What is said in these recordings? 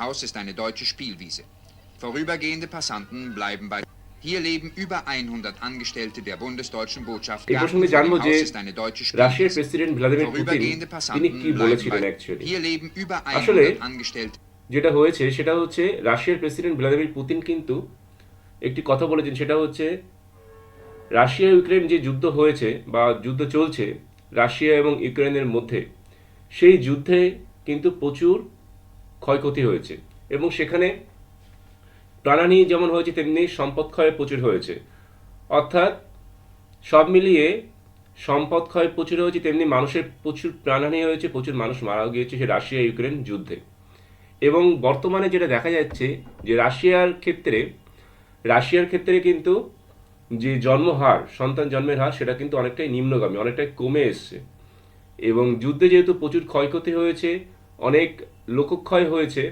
Haus ist eine deutsche Spielwiese. Vorübergehende Passanten bleiben bei. Hier leben über 100 Angestellte der bundesdeutschen Botschaft. এই প্রসঙ্গে জানবো যে Haus ist eine deutsche রাশিয়ার Spielwiese. President Vladimir Putin Vorübergehende তিনি Passanten কি bleiben বলেছিলেন bei. Actually Hier leben über আসলে 100 Angestellte. যেটা হয়েছে সেটা হচ্ছে রাশিয়ার প্রেসিডেন্ট ভ্লাদিমির পুতিন কিন্তু একটি কথা বলেছেন, সেটা হচ্ছে রাশিয়া ইউক্রেন যে যুদ্ধ হয়েছে বা যুদ্ধ চলছে রাশিয়া এবং ইউক্রেনের মধ্যে, সেই যুদ্ধে কিন্তু প্রচুর ক্ষয়ক্ষতি হয়েছে এবং সেখানে প্রাণহানি যেমন হয়েছে তেমনি সম্পদ ক্ষয় প্রচুর হয়েছে। অর্থাৎ সব মিলিয়ে সম্পদ ক্ষয় প্রচুর হয়েছে, তেমনি মানুষের প্রচুর প্রাণহানি হয়েছে, প্রচুর মানুষ মারাও গিয়েছে সে রাশিয়া ইউক্রেন যুদ্ধে। এবং বর্তমানে যেটা দেখা যাচ্ছে যে রাশিয়ার ক্ষেত্রে কিন্তু যে জন্মহার, সন্তান জন্মের হার, সেটা কিন্তু অনেকটাই নিম্নগামী, অনেকটাই কমে এসছে। এবং যুদ্ধে যেহেতু প্রচুর ক্ষয়ক্ষতি হয়েছে, অনেক লোকক্ষয় হয়েছে,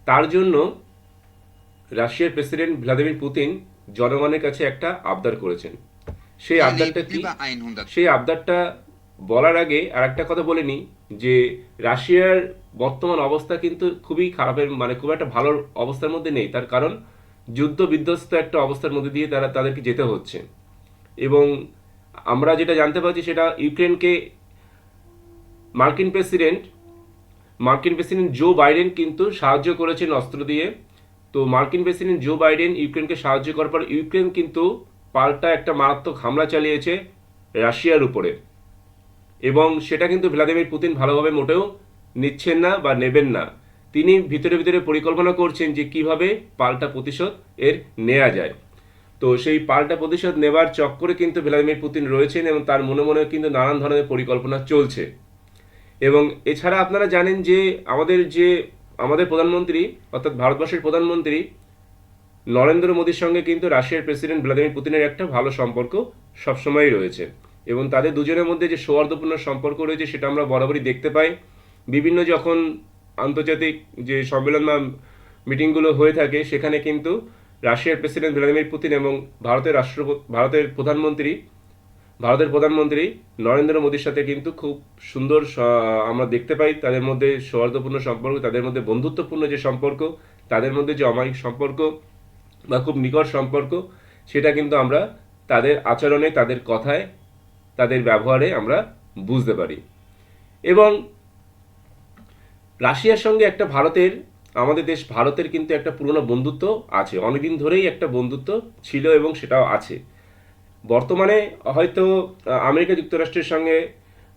তার জন্য রাশিয়ার প্রেসিডেন্ট ভ্লাদিমির পুতিন জনগণের কাছে একটা আবদার করেছেন। সেই Hier আবদারটা leben কি? über 100. সেই আবদারটা বলার আগে আর একটা কথা বলে নিই যে রাশিয়ার বর্তমান অবস্থা কিন্তু খুবই খারাপের, মানে খুব একটা ভালো অবস্থার মধ্যে নেই। তার কারণ যুদ্ধ বিধ্বস্ত একটা অবস্থার মধ্যে দিয়ে তাদেরকে যেতে হচ্ছে। এবং আমরা যেটা জানতে পারছি সেটা ইউক্রেনকে মার্কিন প্রেসিডেন্ট জো বাইডেন কিন্তু সাহায্য করেছেন অস্ত্র দিয়ে। তো মার্কিন প্রেসিডেন্ট জো বাইডেন ইউক্রেনকে সাহায্য করার পর ইউক্রেন কিন্তু পাল্টা একটা মারাত্মক হামলা চালিয়েছে রাশিয়ার উপরে, এবং সেটা কিন্তু ভ্লাদিমির পুতিন ভালোভাবে মোটেও নিচ্ছেন না বা নেবেন না। তিনি ভিতরে ভিতরে পরিকল্পনা করছেন যে কিভাবে পাল্টা প্রতিশোধ এর নেওয়া যায়। তো সেই পাল্টা প্রতিশোধ নেবার চক্করে কিন্তু ভ্লাদিমির পুতিন রয়েছেন এবং তার মনে মনে কিন্তু নানান ধরনের পরিকল্পনা চলছে। এবং এছাড়া আপনারা জানেন যে আমাদের প্রধানমন্ত্রী অর্থাৎ ভারতবর্ষের প্রধানমন্ত্রী নরেন্দ্র মোদীর সঙ্গে কিন্তু রাশিয়ার প্রেসিডেন্ট ভ্লাদিমির পুতিনের একটা ভালো সম্পর্ক সবসময়ই রয়েছে। এবং তাদের দুজনের মধ্যে যে সৌহার্দ্যপূর্ণ সম্পর্ক রয়েছে সেটা আমরা বরাবরই দেখতে পাই। বিভিন্ন যখন আন্তর্জাতিক যে সম্মেলন বা মিটিংগুলো হয়ে থাকে সেখানে কিন্তু রাশিয়ার প্রেসিডেন্ট ভ্লাদিমির পুতিন এবং ভারতের প্রধানমন্ত্রী নরেন্দ্র মোদীর সাথে কিন্তু খুব সুন্দর আমরা দেখতে পাই তাদের মধ্যে সৌহার্দ্যপূর্ণ সম্পর্ক, তাদের মধ্যে বন্ধুত্বপূর্ণ যে সম্পর্ক, তাদের মধ্যে যে অমায়িক সম্পর্ক বা খুব নিকট সম্পর্ক, সেটা কিন্তু আমরা তাদের আচরণে, তাদের কথায়, তাদের ব্যবহারে আমরা বুঝতে পারি। এবং রাশিয়ার সঙ্গে আমাদের দেশ ভারতের কিন্তু একটা পুরনো বন্ধুত্ব আছে, অনেকদিন ধরেই একটা বন্ধুত্ব ছিল এবং সেটাও আছে। বর্তমানে হয়তো আমেরিকা যুক্তরাষ্ট্রের সঙ্গে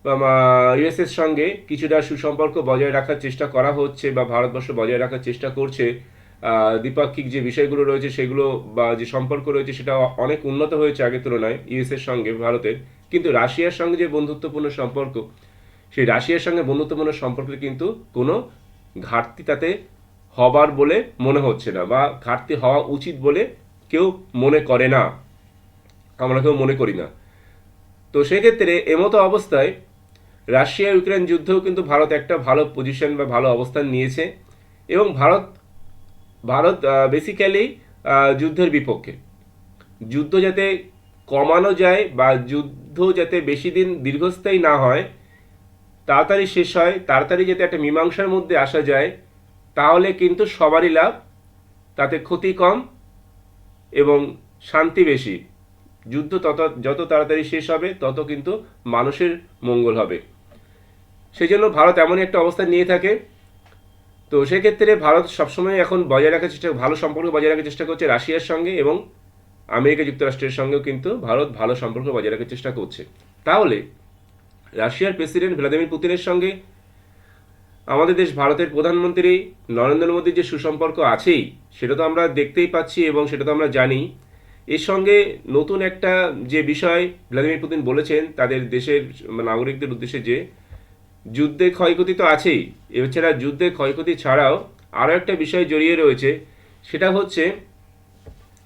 বা ইউএসএর সঙ্গে কিছুটা সুসম্পর্ক বজায় রাখার চেষ্টা করা হচ্ছে বা ভারতবর্ষ বজায় রাখার চেষ্টা করছে। দ্বিপাক্ষিক যে বিষয়গুলো রয়েছে সেগুলো বা যে সম্পর্ক রয়েছে সেটা অনেক উন্নত হয়েছে আগের তুলনায় ইউএসএর সঙ্গে ভারতের। কিন্তু রাশিয়ার সঙ্গে যে বন্ধুত্বপূর্ণ সম্পর্ক, সেই রাশিয়ার সঙ্গে বন্ধুত্বপূর্ণ সম্পর্কে কিন্তু কোনো ঘাটতি তাতে হবার বলে মনে হচ্ছে না, বা ঘাটতি হওয়া উচিত বলে কেউ মনে করে না, আমরা কেউ মনে করি না। তো সেক্ষেত্রে এমতো অবস্থায় রাশিয়া ইউক্রেন যুদ্ধেও কিন্তু ভারত একটা ভালো পজিশন বা ভালো অবস্থান নিয়েছে। এবং ভারত বেসিক্যালি যুদ্ধের বিপক্ষে। যুদ্ধ যাতে কমানো যায় বা যুদ্ধ যাতে বেশি দিন দীর্ঘস্থায়ী না হয়, তাড়াতাড়ি শেষ হয়, তাড়াতাড়ি যাতে একটা মীমাংসার মধ্যে আসা যায়, তাহলে কিন্তু সবারই লাভ, তাতে ক্ষতি কম এবং শান্তি বেশি। যুদ্ধ যত তাড়াতাড়ি শেষ হবে তত কিন্তু মানুষের মঙ্গল হবে। সেই জন্য ভারত এমনই একটা অবস্থান নিয়ে থাকে। তো সেক্ষেত্রে ভারত সবসময় এখন ভালো সম্পর্ক বজায় রাখার চেষ্টা করছে রাশিয়ার সঙ্গে, এবং আমেরিকা যুক্তরাষ্ট্রের সঙ্গেও কিন্তু ভারত ভালো সম্পর্ক বজায় রাখার চেষ্টা করছে। তাহলে রাশিয়ার প্রেসিডেন্ট ভ্লাদিমির পুতিনের সঙ্গে আমাদের দেশ ভারতের প্রধানমন্ত্রী নরেন্দ্র মোদীর যে সুসম্পর্ক আছেই, সেটা তো আমরা দেখতেই পাচ্ছি এবং সেটা তো আমরা জানি। এর সঙ্গে নতুন একটা যে বিষয় ভ্লাদিমির পুতিন বলেছেন তাদের দেশের নাগরিকদের উদ্দেশ্যে, যে যুদ্ধে ক্ষয়ক্ষতি তো আছেই, এছাড়া যুদ্ধে ক্ষয়ক্ষতি ছাড়াও আরও একটা বিষয় জড়িয়ে রয়েছে, সেটা হচ্ছে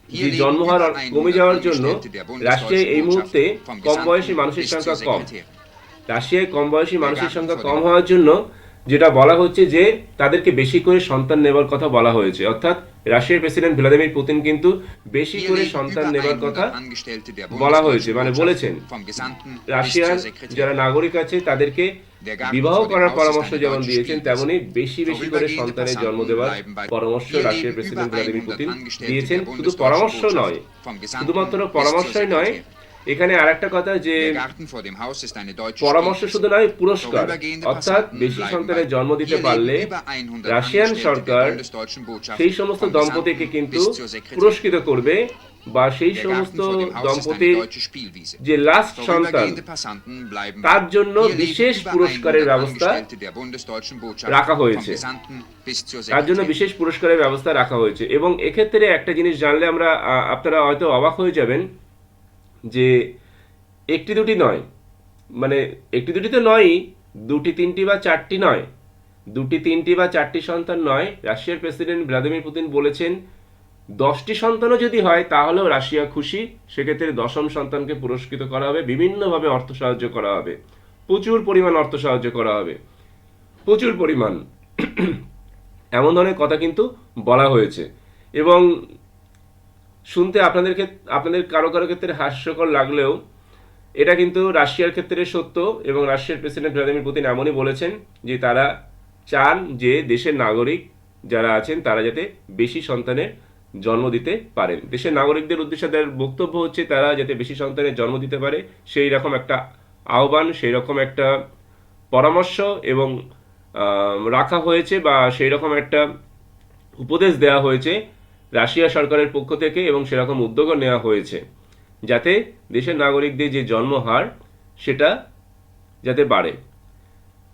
যে জন্মহার কমে যাওয়ার জন্য রাশিয়ায় এই মুহূর্তে কম বয়সী মানুষের সংখ্যা কম। রাশিয়ায় কম বয়সী মানুষের সংখ্যা কম হওয়ার জন্য যেটা বলা হচ্ছে যে তাদেরকে বেশি করে সন্তান নেবার কথা বলা হয়েছে, অর্থাৎ রাশিয়ার প্রেসিডেন্ট ভ্লাদিমির পুতিন কিন্তু বেশি Hier করে leben সন্তান über নেবার কথা 100 Angestellte der বলা হয়েছে, bundesdeutschen মানে বলেছেন Botschaft, vom Gesandten bis রাশিয়ার zur Sekretärin. যারা নাগরিক আছে তাদেরকে Der Garten বিবাহ vor dem করার Haus ist পরামর্শ eine যেমন deutsche দিয়েছেন, Spielwiese. তেমনি বেশি বেশি করে Vorübergehende সন্তানের জন্ম Passanten দেওয়ার bleiben bei. পরামর্শ Hier রাশিয়ার leben president über Vladimir 100 Putin Angestellte দিয়েছেন। der শুধু bundesdeutschen পরামর্শ Botschaft, নয়, vom Gesandten শুধুমাত্র bis zur পরামর্শই নয়, Sekretärin. এখানে আরেকটা কথা যে Der Garten vor dem Haus ist eine deutsche পরামর্শ Spielwiese. শুধু নয়, পুরস্কার, Vorübergehende অর্থাৎ Passanten বেশি bleiben সন্তানের bei. জন্ম দিতে Hier পারলে leben über 100 রাশিয়ান Angestellte সরকার der bundesdeutschen Botschaft, সেই সমস্ত vom দম্পতিকে Gesandten কিন্তু bis zur Sekretärin. পুরস্কৃত করবে, বা সেই Der সমস্ত Garten vor dem Haus ist eine দম্পতির deutsche Spielwiese. যে লাস্ট সন্তান Vorübergehende Passanten bleiben bei. তার জন্য Hier leben বিশেষ über পুরস্কারের 100 ব্যবস্থা Angestellte der bundesdeutschen Botschaft, রাখা vom হয়েছে, Gesandten bis zur তার জন্য Sekretärin. বিশেষ পুরস্কারের ব্যবস্থা রাখা হয়েছে। এবং এক্ষেত্রে একটা জিনিস জানলে আমরা আপনারা হয়তো অবাক হয়ে যাবেন যে একটি দুটি নয়, মানে একটি দুটি তো নয়ই, দুটি তিনটি বা চারটি নয়, দুটি তিনটি বা চারটি সন্তান নয়, রাশিয়ার প্রেসিডেন্ট ভ্লাদিমির পুতিন বলেছেন 10টি সন্তানও যদি হয় তাহলেও রাশিয়া খুশি। সেক্ষেত্রে 10ম সন্তানকে পুরস্কৃত করা হবে, বিভিন্নভাবে অর্থ সাহায্য করা হবে, প্রচুর পরিমাণ অর্থ সাহায্য করা হবে, প্রচুর পরিমাণ, এমন ধরনের কথা কিন্তু বলা হয়েছে। এবং শুনতে আপনাদের কারো কারো ক্ষেত্রে হাস্যকর লাগলেও এটা কিন্তু রাশিয়ার ক্ষেত্রে সত্য। এবং রাশিয়ার প্রেসিডেন্ট ভ্লাদিমির পুতিন এমনই বলেছেন যে তারা চান যে দেশের নাগরিক যারা আছেন তারা যাতে বেশি সন্তানের জন্ম দিতে পারেন। দেশের নাগরিকদের উদ্দেশ্যে তার বক্তব্য হচ্ছে তারা যাতে বেশি সন্তানের জন্ম দিতে পারে, সেই রকম একটা আহ্বান, সেই রকম একটা পরামর্শ এবং রাখা হয়েছে, বা সেই রকম একটা উপদেশ দেওয়া হয়েছে রাশিয়া সরকারের পক্ষ থেকে, এবং সেরকম উদ্যোগও নেওয়া হয়েছে যাতে দেশের নাগরিকদের যে জন্মহার সেটা যাতে বাড়ে।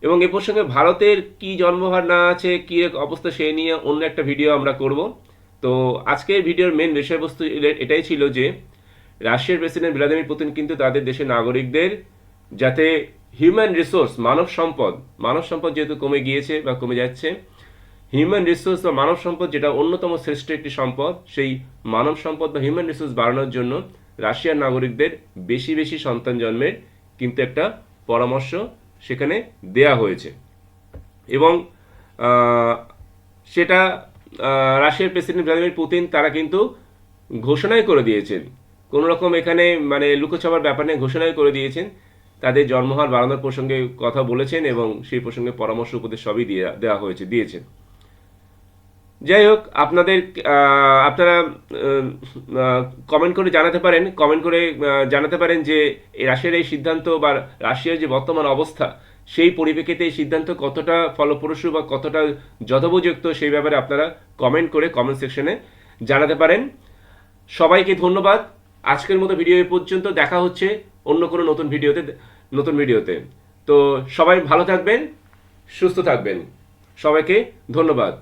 এবং এ প্রসঙ্গে ভারতের কি জন্মহার না আছে, কী অবস্থা, সেই নিয়ে অন্য একটা ভিডিও আমরা করব। তো আজকের ভিডিওর মেন বিষয়বস্তু এটাই ছিল যে রাশিয়ার প্রেসিডেন্ট ভ্লাদিমির পুতিন কিন্তু তাদের দেশের নাগরিকদের যাতে হিউম্যান রিসোর্স, মানব সম্পদ যেহেতু কমে গিয়েছে বা কমে যাচ্ছে, হিউম্যান রিসোর্স বা মানব সম্পদ যেটা অন্যতম শ্রেষ্ঠ একটি সম্পদ, সেই মানব সম্পদ বা হিউম্যান রিসোর্স বাড়ানোর জন্য রাশিয়ার নাগরিকদের বেশি বেশি সন্তান জন্মের কিন্তু একটা পরামর্শ সেখানে দেয়া হয়েছে। এবং সেটা রাশিয়ার প্রেসিডেন্ট ভ্লাদিমির পুতিন তারা কিন্তু ঘোষণাই করে দিয়েছেন, কোনো রকম এখানে মানে লুকোছাপার ব্যাপার নেই, ঘোষণাই করে দিয়েছেন, তাদের জন্মহার বাড়ানোর প্রসঙ্গে কথা বলেছেন এবং সেই প্রসঙ্গে পরামর্শ উপদেশ সবই দেওয়া দিয়েছেন। যাই হোক, আপনারা কমেন্ট করে জানাতে পারেন যে রাশিয়ার এই সিদ্ধান্ত বা রাশিয়ার যে বর্তমান অবস্থা, সেই পরিপ্রেক্ষিতে এই সিদ্ধান্ত কতটা ফলপ্রসূ বা কতটা যথোপযুক্ত, সেই ব্যাপারে আপনারা কমেন্ট সেকশনে জানাতে পারেন। সবাইকে ধন্যবাদ। আজকের মতো ভিডিও এই পর্যন্ত, দেখা হচ্ছে অন্য কোনো নতুন ভিডিওতে। তো সবাই ভালো থাকবেন, সুস্থ থাকবেন, সবাইকে ধন্যবাদ।